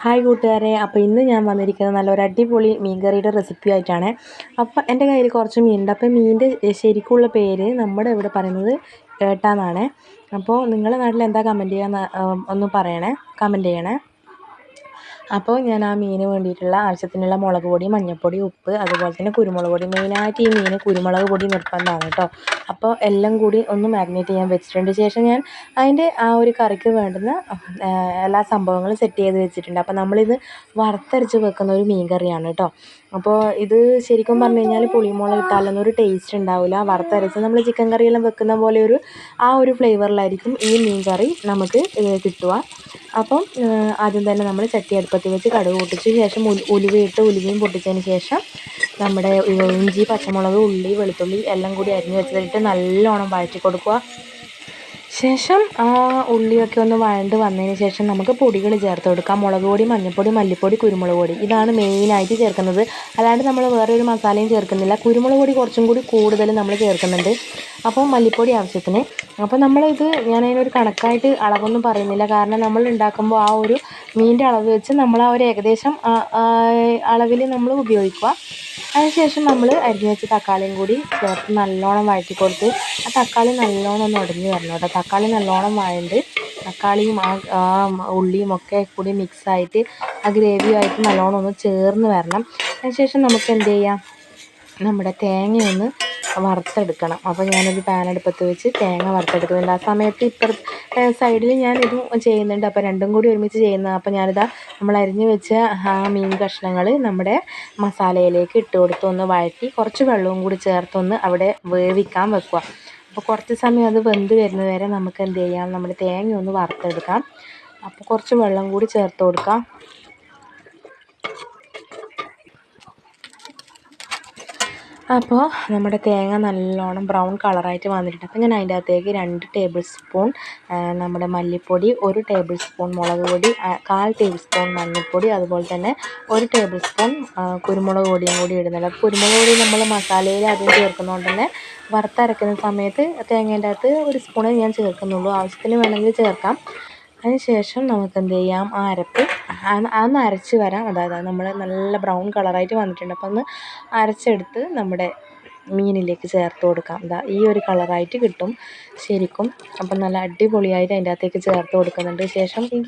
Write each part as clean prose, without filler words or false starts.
Hi കൂട്ടുകാരെ, അപ്പോൾ ഇന്ന് ഞാൻ വന്നിരിക്കുന്നത് നല്ലൊരു അടിപൊളി മീൻ കറിയുടെ റെസിപ്പി ആയിട്ടാണ്. അപ്പോൾ എൻ്റെ കയ്യിൽ കുറച്ച് മീനുണ്ട്. അപ്പോൾ മീനിൻ്റെ ശരിക്കുള്ള പേര് നമ്മുടെ ഇവിടെ പറയുന്നത് ഏട്ടാന്നാണ്. അപ്പോൾ നിങ്ങളുടെ നാട്ടിൽ എന്താ കമൻറ്റ് ചെയ്യാന്ന് ഒന്ന് പറയണേ, കമൻറ്റ് ചെയ്യണേ. അപ്പോൾ ഞാൻ ആ മീന് വേണ്ടിയിട്ടുള്ള ആവശ്യത്തിനുള്ള മുളക് പൊടി, മഞ്ഞൾപ്പൊടി, ഉപ്പ്, അതുപോലെ തന്നെ കുരുമുളക് പൊടി. മെയിനായിട്ട് ഈ മീന് കുരുമുളക് പൊടി നിർബന്ധമാണ് കേട്ടോ. അപ്പോൾ എല്ലാം കൂടി ഒന്ന് മാരിനേറ്റ് ചെയ്യാൻ വെച്ചിട്ടുണ്ട്. ശേഷം ഞാൻ അതിൻ്റെ ആ ഒരു കറിക്ക് വേണ്ടുന്ന എല്ലാ സംഭവങ്ങളും സെറ്റ് ചെയ്ത് വെച്ചിട്ടുണ്ട്. അപ്പോൾ നമ്മളിത് വറുത്തരച്ച് വെക്കുന്ന ഒരു മീൻ കറിയാണ് കേട്ടോ. അപ്പോൾ ഇത് ശരിക്കും പറഞ്ഞു കഴിഞ്ഞാൽ പുളിമുളക് ഇട്ടാലൊന്നും ഒരു ടേസ്റ്റ് ഉണ്ടാവില്ല. വറുത്തരച്ച് നമ്മൾ ചിക്കൻ കറിയെല്ലാം വെക്കുന്ന പോലെ ആ ഒരു ഫ്ലേവറിലായിരിക്കും ഈ മീൻ കറി നമുക്ക് കിട്ടുക. അപ്പം ആദ്യം തന്നെ നമ്മൾ ചട്ടി അടുപ്പത്ത് വെച്ച് കടുക് പൊട്ടിച്ച ശേഷം ഉലുവയും പൊട്ടിച്ചതിന് ശേഷം നമ്മുടെ ഇഞ്ചി, പച്ചമുളക്, ഉള്ളി, വെളുത്തുള്ളി എല്ലാം കൂടി അരിഞ്ഞ് വെച്ചിട്ട് നല്ലോണം വഴറ്റി കൊടുക്കുക. ശേഷം ആ ഉള്ളിയൊക്കെ ഒന്ന് വഴണ്ട് വന്നതിന് ശേഷം നമുക്ക് പൊടികൾ ചേർത്ത് കൊടുക്കാം. മുളക് പൊടി, മഞ്ഞൾപ്പൊടി, മല്ലിപ്പൊടി, കുരുമുളക് പൊടി, ഇതാണ് മെയിനായിട്ട് ചേർക്കുന്നത്. അല്ലാണ്ട് നമ്മൾ വേറെ ഒരു മസാലയും ചേർക്കുന്നില്ല. കുരുമുളക് പൊടി കുറച്ചും കൂടി കൂടുതൽ നമ്മൾ ചേർക്കുന്നുണ്ട്. അപ്പോൾ മല്ലിപ്പൊടി ആവശ്യത്തിന്. അപ്പോൾ ഞാനതിനൊരു കണക്കായിട്ട് അളവൊന്നും പറയുന്നില്ല. കാരണം നമ്മൾ ഉണ്ടാക്കുമ്പോൾ ആ ഒരു മീനിൻ്റെ അളവ് വെച്ച് നമ്മൾ ആ ഒരു ഏകദേശം അളവിൽ നമ്മൾ ഉപയോഗിക്കുക. അതിനുശേഷം നമ്മൾ അരിഞ്ഞ് വെച്ച് തക്കാളിയും കൂടി ചേർത്ത് നല്ലോണം വഴറ്റി കൊടുത്ത് ആ തക്കാളി നല്ലോണം ഒന്ന് ഉടഞ്ഞ് വരണം കേട്ടോ. തക്കാളി നല്ലോണം വഴണ്ട് തക്കാളിയും ആ ഉള്ളിയും ഒക്കെ കൂടി മിക്സായിട്ട് ആ ഗ്രേവിയുമായിട്ട് നല്ലോണം ഒന്ന് ചേർന്ന് വരണം. അതിനുശേഷം നമുക്ക് എന്ത് ചെയ്യാം, നമ്മുടെ തേങ്ങയൊന്ന് വറുത്തെടുക്കണം. അപ്പോൾ ഞാനൊരു പാൻ അടുപ്പത്ത് വെച്ച് തേങ്ങ വറുത്തെടുക്കുന്നുണ്ട്. ആ സമയത്ത് സൈഡിൽ ഞാൻ ഇതും ചെയ്യുന്നുണ്ട്. അപ്പോൾ രണ്ടും കൂടി ഒരുമിച്ച് ചെയ്യുന്നത്. അപ്പോൾ നമ്മൾ അരിഞ്ഞ് വെച്ച ആ മീൻ കഷ്ണങ്ങൾ നമ്മുടെ മസാലയിലേക്ക് ഇട്ട് കൊടുത്ത് ഒന്ന് വഴറ്റി കുറച്ച് വെള്ളവും കൂടി ചേർത്തൊന്ന് അവിടെ വേവിക്കാൻ വെക്കുക. അപ്പോൾ കുറച്ച് സമയം അത് വെന്ത് വരുന്നത് വരെ നമുക്ക് എന്ത് ചെയ്യാം, നമ്മുടെ തേങ്ങ ഒന്ന് വറുത്തെടുക്കാം. അപ്പോൾ കുറച്ച് വെള്ളം കൂടി ചേർത്ത് കൊടുക്കാം. അപ്പോൾ നമ്മുടെ തേങ്ങ നല്ലോണം ബ്രൗൺ കളറായിട്ട് വന്നിട്ടുണ്ട്. അപ്പോൾ ഞാൻ അതിൻ്റെ അകത്തേക്ക് 2 ടേബിൾ സ്പൂൺ നമ്മുടെ മല്ലിപ്പൊടി, 1 ടേബിൾ സ്പൂൺ മുളക് പൊടി, 1/4 ടേബിൾ സ്പൂൺ മഞ്ഞൾപ്പൊടി, അതുപോലെ തന്നെ 1 ടേബിൾ സ്പൂൺ കുരുമുളക് പൊടിയും കൂടി ഇടുന്നുണ്ട്. അപ്പോൾ കുരുമുളക് പൊടി നമ്മൾ മസാലയിൽ ആദ്യം ചേർക്കുന്നതുകൊണ്ട് തന്നെ വറുത്തരയ്ക്കുന്ന സമയത്ത് തേങ്ങേൻ്റെ അകത്ത് 1 സ്പൂണേ ഞാൻ ചേർക്കുന്നുള്ളൂ. ആവശ്യത്തിന് വേണമെങ്കിൽ ചേർക്കാം. അതിന് ശേഷം നമുക്ക് എന്ത് ചെയ്യാം, ആ അരപ്പ് അതൊന്ന് അരച്ച് വരാം. അതായത് നമ്മൾ നല്ല ബ്രൗൺ കളറായിട്ട് വന്നിട്ടുണ്ട്. അപ്പോൾ ഒന്ന് അരച്ചെടുത്ത് നമ്മുടെ മീനിലേക്ക് ചേർത്ത് കൊടുക്കാം. ഈ ഒരു കളറായിട്ട് കിട്ടും ശരിക്കും. അപ്പം നല്ല അടിപൊളിയായിട്ട് അതിൻ്റെ അകത്തേക്ക് ചേർത്ത് കൊടുക്കുന്നുണ്ട്. ശേഷം ഈ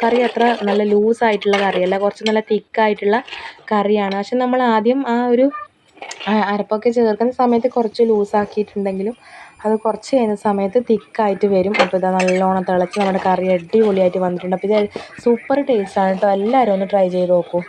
കറി അത്ര നല്ല ലൂസായിട്ടുള്ള കറിയല്ല, കുറച്ച് നല്ല തിക്കായിട്ടുള്ള കറിയാണ്. പക്ഷെ നമ്മൾ ആദ്യം ആ ഒരു അരപ്പൊക്കെ ചേർക്കുന്ന സമയത്ത് കുറച്ച് ലൂസാക്കിയിട്ടുണ്ടെങ്കിലും അത് കുറച്ച് കഴിയുന്ന സമയത്ത് തിക്കായിട്ട് വരും. അപ്പോൾ നല്ലോണം തിളച്ച് നമ്മുടെ കറി അടിപൊളിയായിട്ട് വന്നിട്ടുണ്ട്. അപ്പോൾ ഇത് സൂപ്പർ ടേസ്റ്റാണ് കേട്ടോ. എല്ലാവരും ഒന്ന് ട്രൈ ചെയ്ത് നോക്കൂ.